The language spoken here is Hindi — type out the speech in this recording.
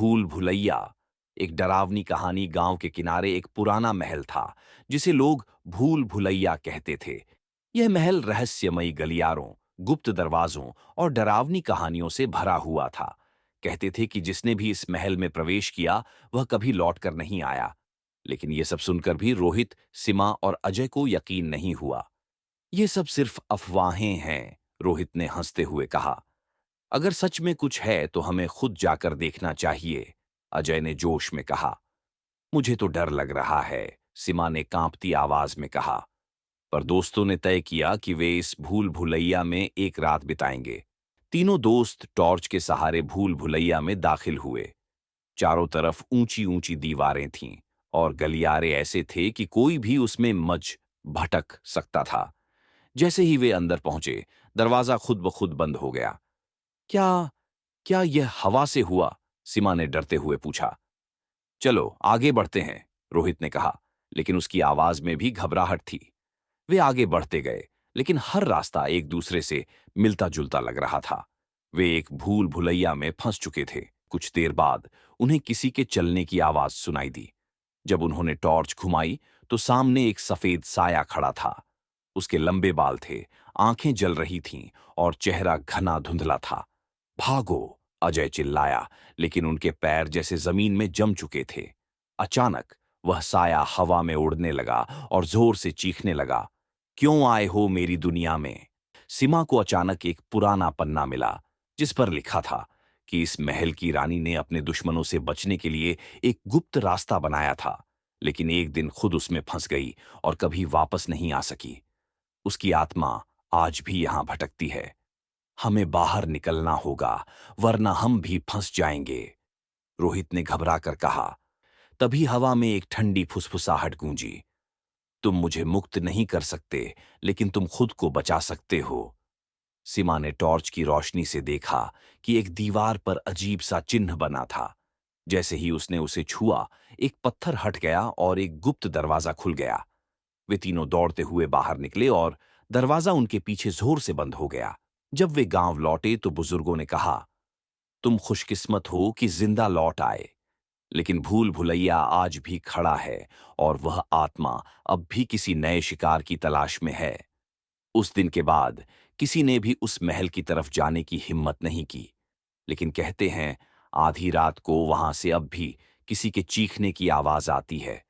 भूल भुलैया एक डरावनी कहानी। गांव के किनारे एक पुराना महल था जिसे लोग भूल भुलैया कहते थे। यह महल रहस्यमयी गलियारों, गुप्त दरवाजों और डरावनी कहानियों से भरा हुआ था। कहते थे कि जिसने भी इस महल में प्रवेश किया वह कभी लौटकर नहीं आया। लेकिन यह सब सुनकर भी रोहित, सीमा और अजय को यकीन नहीं हुआ। ये सब सिर्फ अफवाहें हैं, रोहित ने हंसते हुए कहा। अगर सच में कुछ है तो हमें खुद जाकर देखना चाहिए, अजय ने जोश में कहा। मुझे तो डर लग रहा है, सीमा ने कांपती आवाज में कहा। पर दोस्तों ने तय किया कि वे इस भूल भुलैया में एक रात बिताएंगे। तीनों दोस्त टॉर्च के सहारे भूल भुलैया में दाखिल हुए। चारों तरफ ऊंची ऊंची दीवारें थीं और गलियारे ऐसे थे कि कोई भी उसमें मज भटक सकता था। जैसे ही वे अंदर पहुंचे, दरवाजा खुद ब खुद बंद हो गया। क्या क्या यह हवा से हुआ? सीमा ने डरते हुए पूछा। चलो आगे बढ़ते हैं, रोहित ने कहा, लेकिन उसकी आवाज में भी घबराहट थी। वे आगे बढ़ते गए, लेकिन हर रास्ता एक दूसरे से मिलता जुलता लग रहा था। वे एक भूल भुलैया में फंस चुके थे। कुछ देर बाद उन्हें किसी के चलने की आवाज सुनाई दी। जब उन्होंने टॉर्च घुमाई तो सामने एक सफेद साया खड़ा था। उसके लंबे बाल थे, आंखें जल रही थीं और चेहरा घना धुंधला था। भागो! अजय चिल्लाया, लेकिन उनके पैर जैसे जमीन में जम चुके थे। अचानक वह साया हवा में उड़ने लगा और जोर से चीखने लगा, क्यों आए हो मेरी दुनिया में? सीमा को अचानक एक पुराना पन्ना मिला जिस पर लिखा था कि इस महल की रानी ने अपने दुश्मनों से बचने के लिए एक गुप्त रास्ता बनाया था, लेकिन एक दिन खुद उसमें फंस गई और कभी वापस नहीं आ सकी। उसकी आत्मा आज भी यहां भटकती है। हमें बाहर निकलना होगा, वरना हम भी फंस जाएंगे, रोहित ने घबरा कर कहा। तभी हवा में एक ठंडी फुसफुसाहट गूंजी। तुम मुझे मुक्त नहीं कर सकते, लेकिन तुम खुद को बचा सकते हो। सीमा ने टॉर्च की रोशनी से देखा कि एक दीवार पर अजीब सा चिन्ह बना था। जैसे ही उसने उसे छुआ, एक पत्थर हट गया और एक गुप्त दरवाजा खुल गया। वे तीनों दौड़ते हुए बाहर निकले और दरवाजा उनके पीछे जोर से बंद हो गया। जब वे गांव लौटे तो बुजुर्गों ने कहा, तुम खुशकिस्मत हो कि जिंदा लौट आए। लेकिन भूल भुलैया आज भी खड़ा है और वह आत्मा अब भी किसी नए शिकार की तलाश में है। उस दिन के बाद किसी ने भी उस महल की तरफ जाने की हिम्मत नहीं की। लेकिन कहते हैं आधी रात को वहां से अब भी किसी के चीखने की आवाज आती है।